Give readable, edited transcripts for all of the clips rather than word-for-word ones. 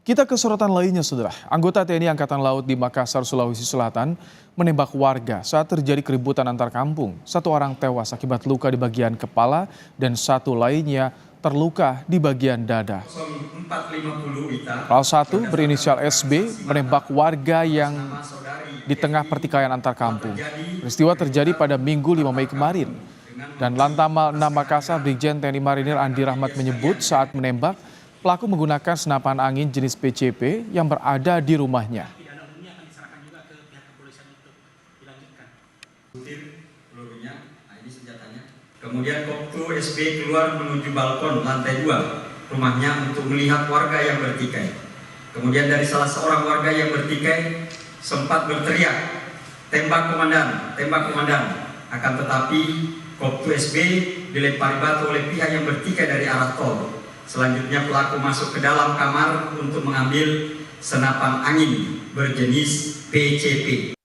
Kita ke sorotan lainnya, saudara. Anggota TNI Angkatan Laut di Makassar, Sulawesi Selatan menembak warga saat terjadi keributan antar kampung. Satu orang tewas akibat luka di bagian kepala dan satu lainnya terluka di bagian dada. Salah satu berinisial SB menembak warga yang di tengah pertikaian antar kampung. Peristiwa terjadi pada Minggu 5 Mei kemarin. Dan Lantamal 6 Makassar, Brigjen TNI Marinir Andi Rahmat menyebut saat menembak, pelaku menggunakan senapan angin jenis PCP yang berada di rumahnya. Kemudian Koptu SB keluar menuju balkon lantai 2 rumahnya untuk melihat warga yang bertikai. Kemudian dari salah seorang warga yang bertikai sempat berteriak, tembak komandan, tembak komandan. Akan tetapi Koptu SB dilempari batu oleh pihak yang bertikai dari arah tol. Selanjutnya pelaku masuk ke dalam kamar untuk mengambil senapan angin berjenis PCP.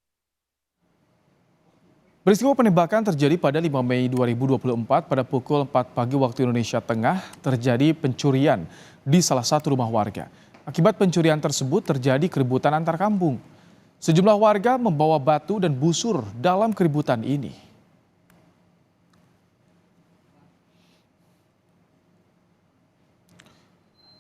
Peristiwa penembakan terjadi pada 5 Mei 2024 pada pukul 4 pagi waktu Indonesia Tengah. Terjadi pencurian di salah satu rumah warga. Akibat pencurian tersebut terjadi keributan antar kampung. Sejumlah warga membawa batu dan busur dalam keributan ini.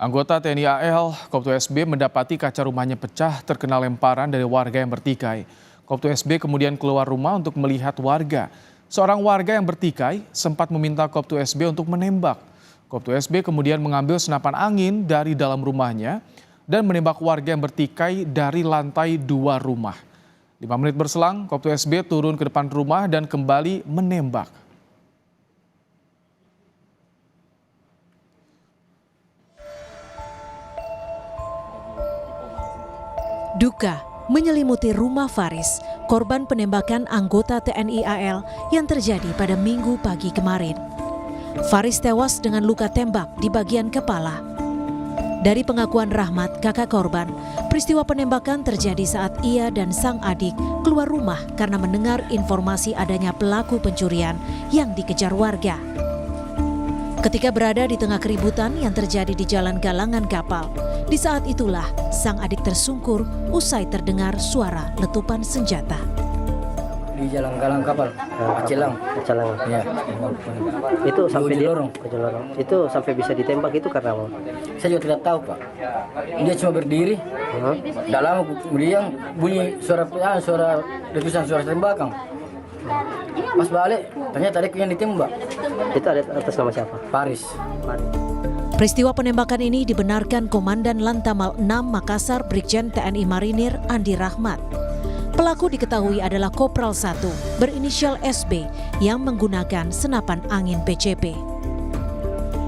Anggota TNI AL Koptu SB mendapati kaca rumahnya pecah terkena lemparan dari warga yang bertikai. Koptu SB kemudian keluar rumah untuk melihat warga. Seorang warga yang bertikai sempat meminta Koptu SB untuk menembak. Koptu SB kemudian mengambil senapan angin dari dalam rumahnya dan menembak warga yang bertikai dari lantai 2 rumah. 5 menit berselang, Koptu SB turun ke depan rumah dan kembali menembak. Duka menyelimuti rumah Faris, korban penembakan anggota TNI AL yang terjadi pada Minggu pagi kemarin. Faris tewas dengan luka tembak di bagian kepala. Dari pengakuan Rahmat, kakak korban, peristiwa penembakan terjadi saat ia dan sang adik keluar rumah karena mendengar informasi adanya pelaku pencurian yang dikejar warga. Ketika berada di tengah keributan yang terjadi di Jalan Galangan Kapal, di saat itulah sang adik tersungkur usai terdengar suara letupan senjata. Di Jalan Galangan Kapal, Acelang. Ya. Itu sampai di lorong. Itu sampai bisa ditembak itu karena apa? Saya juga tidak tahu, Pak. Dia cuma berdiri. Tidak lama kemudian bunyi suara letusan, suara tembakan. Pas balik, ternyata ada yang ditembak. Itu ada atas nama siapa? Faris. Peristiwa penembakan ini dibenarkan Komandan Lantamal 6 Makassar Brigjen TNI Marinir Andi Rahmat. Pelaku diketahui adalah Kopral 1 berinisial SB yang menggunakan senapan angin PCP.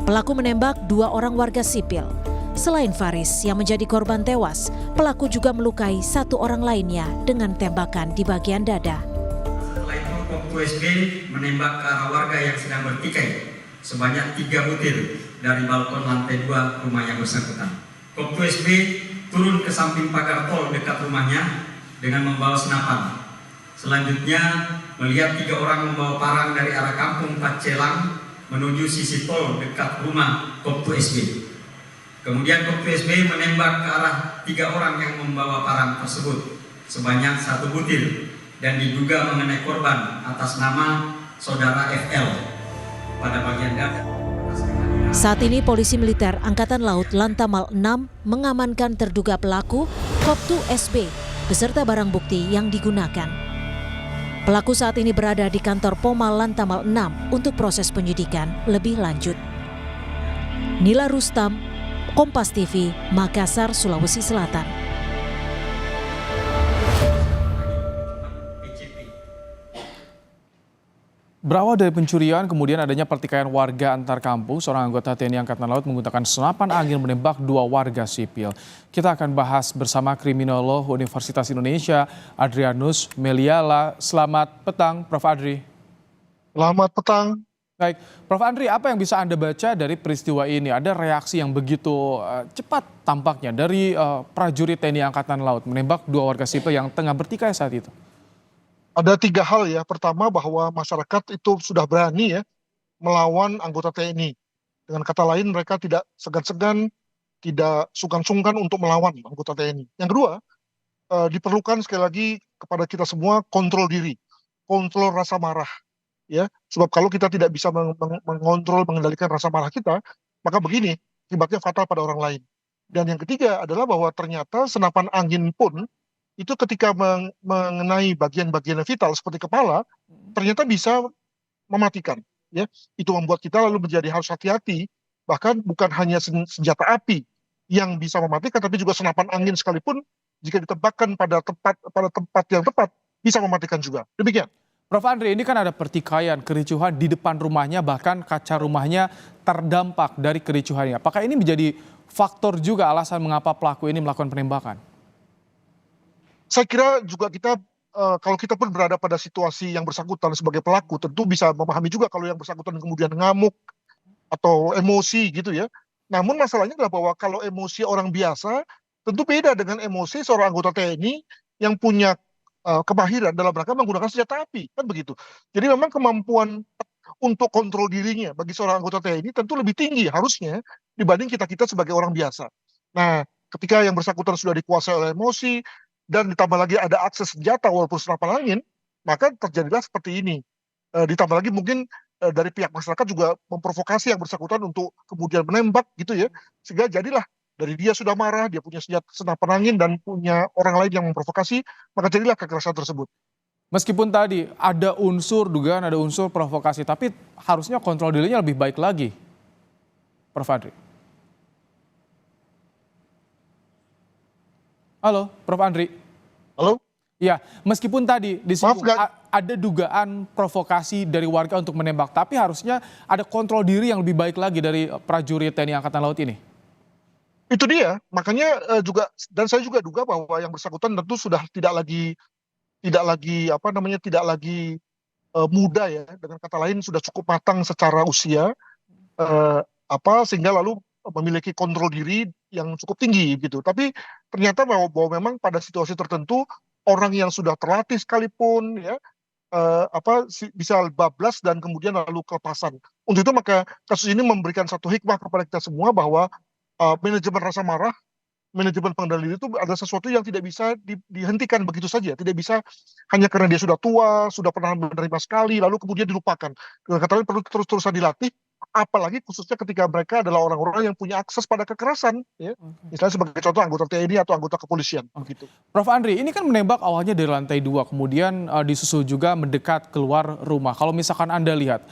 Pelaku menembak 2 orang warga sipil. Selain Faris yang menjadi korban tewas, pelaku juga melukai 1 orang lainnya dengan tembakan di bagian dada. Setelah itu Koptu SB menembak ke arah warga yang sedang bertikai sebanyak 3 butir dari balkon lantai 2 rumah yang bersangkutan. Koptu SB turun ke samping pagar tol dekat rumahnya dengan membawa senapan. Selanjutnya melihat 3 orang membawa parang dari arah kampung Pacelang menuju sisi tol dekat rumah Koptu SB. Kemudian Koptu SB menembak ke arah 3 orang yang membawa parang tersebut sebanyak 1 butir dan diduga mengenai korban atas nama saudara FL pada bagian dada. Saat ini Polisi Militer Angkatan Laut Lantamal 6 mengamankan terduga pelaku Koptu SB beserta barang bukti yang digunakan. Pelaku saat ini berada di kantor Pomal Lantamal 6 untuk proses penyidikan lebih lanjut. Nila Rustam, Kompas TV, Makassar, Sulawesi Selatan. Berawal dari pencurian, kemudian adanya pertikaian warga antar kampung, seorang anggota TNI Angkatan Laut menggunakan senapan angin menembak 2 warga sipil. Kita akan bahas bersama kriminolog Universitas Indonesia, Adrianus Meliala. Selamat petang, Prof. Adri. Selamat petang. Baik, Prof. Andri, apa yang bisa Anda baca dari peristiwa ini? Ada reaksi yang begitu cepat tampaknya dari prajurit TNI Angkatan Laut menembak 2 warga sipil yang tengah bertikai saat itu. Ada 3 hal ya. Pertama, bahwa masyarakat itu sudah berani ya melawan anggota TNI. Dengan kata lain, mereka tidak segan-segan tidak sungkan-sungkan untuk melawan anggota TNI. Yang kedua, diperlukan sekali lagi kepada kita semua kontrol diri, kontrol rasa marah, ya. Sebab kalau kita tidak bisa mengontrol, mengendalikan rasa marah kita, maka begini, akibatnya fatal pada orang lain. Dan yang ketiga adalah bahwa ternyata senapan angin pun itu ketika mengenai bagian-bagian vital seperti kepala, ternyata bisa mematikan. Ya, itu membuat kita lalu menjadi harus hati-hati. Bahkan bukan hanya senjata api yang bisa mematikan, tapi juga senapan angin sekalipun jika ditembakkan pada tempat yang tepat bisa mematikan juga. Demikian. Prof. Andri, ini kan ada pertikaian, kericuhan di depan rumahnya, bahkan kaca rumahnya terdampak dari kericuhannya. Apakah ini menjadi faktor juga alasan mengapa pelaku ini melakukan penembakan? Saya kira juga kita, kalau kita pun berada pada situasi yang bersangkutan sebagai pelaku, tentu bisa memahami juga kalau yang bersangkutan kemudian ngamuk atau emosi gitu ya. Namun masalahnya adalah bahwa kalau emosi orang biasa, tentu beda dengan emosi seorang anggota TNI yang punya kemahiran dalam rangka menggunakan senjata api, kan begitu. Jadi memang kemampuan untuk kontrol dirinya bagi seorang anggota TNI tentu lebih tinggi harusnya dibanding kita-kita sebagai orang biasa. Nah, ketika yang bersangkutan sudah dikuasai oleh emosi dan ditambah lagi ada akses senjata walaupun senapan angin, maka terjadilah seperti ini. Ditambah lagi mungkin dari pihak masyarakat juga memprovokasi yang bersangkutan untuk kemudian menembak gitu ya, sehingga jadilah dari dia sudah marah, dia punya senjata senapan angin dan punya orang lain yang memprovokasi, maka jadilah kekerasan tersebut. Meskipun tadi ada unsur dugaan, ada unsur provokasi, tapi harusnya kontrol dirinya lebih baik lagi, Prof. Andri. Halo, Prof. Andri. Halo? Ya, meskipun tadi disinggung ada dugaan provokasi dari warga untuk menembak, tapi harusnya ada kontrol diri yang lebih baik lagi dari prajurit TNI Angkatan Laut ini. Itu dia, makanya juga, dan saya juga duga bahwa yang bersangkutan tentu sudah tidak lagi muda ya, dengan kata lain sudah cukup matang secara usia, sehingga lalu memiliki kontrol diri yang cukup tinggi gitu. Tapi ternyata bahwa memang pada situasi tertentu orang yang sudah terlatih sekalipun ya bisa bablas dan kemudian lalu kelepasan. Untuk itu maka kasus ini memberikan satu hikmah kepada kita semua bahwa manajemen rasa marah, manajemen pengendali diri itu adalah sesuatu yang tidak bisa dihentikan begitu saja. Tidak bisa hanya karena dia sudah tua, sudah pernah menerima sekali, lalu kemudian dilupakan. Kata lain perlu terus-terusan dilatih, apalagi khususnya ketika mereka adalah orang-orang yang punya akses pada kekerasan. Ya. Misalnya sebagai contoh anggota TNI atau anggota kepolisian. Begitu. Prof. Andri, ini kan menembak awalnya dari lantai 2, kemudian disusul juga mendekat keluar rumah. Kalau misalkan Anda lihat,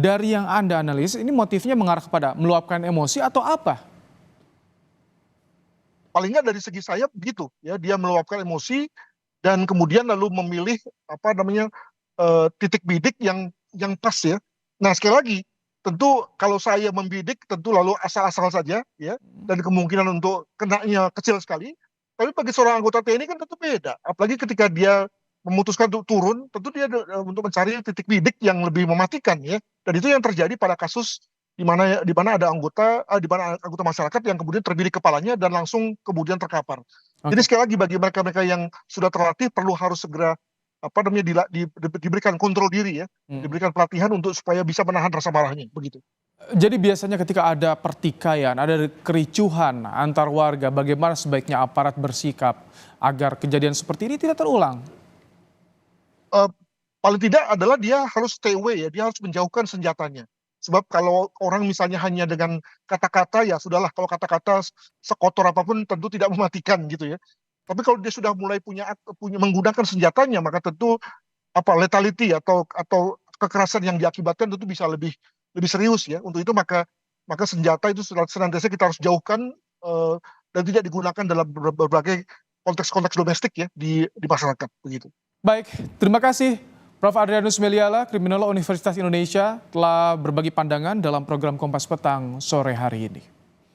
dari yang Anda analisis, ini motifnya mengarah kepada meluapkan emosi atau apa? Paling nggak dari segi saya begitu ya, dia meluapkan emosi dan kemudian lalu memilih titik bidik yang pas ya. Nah sekali lagi tentu kalau saya membidik tentu lalu asal-asal saja ya, dan kemungkinan untuk kenanya kecil sekali. Tapi bagi seorang anggota TNI kan tentu beda, apalagi ketika dia memutuskan untuk turun, tentu dia untuk mencari titik bidik yang lebih mematikan ya. Dan itu yang terjadi pada kasus di mana ada anggota masyarakat yang kemudian terbidik kepalanya dan langsung kemudian terkapar. Jadi sekali lagi bagi mereka-mereka yang sudah terlatih perlu harus segera diberikan kontrol diri ya, diberikan pelatihan untuk supaya bisa menahan rasa marahnya begitu. Jadi biasanya ketika ada pertikaian, ada kericuhan antar warga, bagaimana sebaiknya aparat bersikap agar kejadian seperti ini tidak terulang? Paling tidak adalah dia harus stay away ya, dia harus menjauhkan senjatanya. Sebab kalau orang misalnya hanya dengan kata-kata ya sudahlah, kalau kata-kata sekotor apapun tentu tidak mematikan gitu ya. Tapi kalau dia sudah mulai punya menggunakan senjatanya, maka tentu lethality atau kekerasan yang diakibatkan tentu bisa lebih serius ya. Untuk itu maka senjata itu senantiasa kita harus jauhkan dan tidak digunakan dalam berbagai konteks-konteks domestik ya di masyarakat begitu. Baik, terima kasih Prof. Adrianus Meliala, kriminolog Universitas Indonesia, telah berbagi pandangan dalam program Kompas Petang sore hari ini.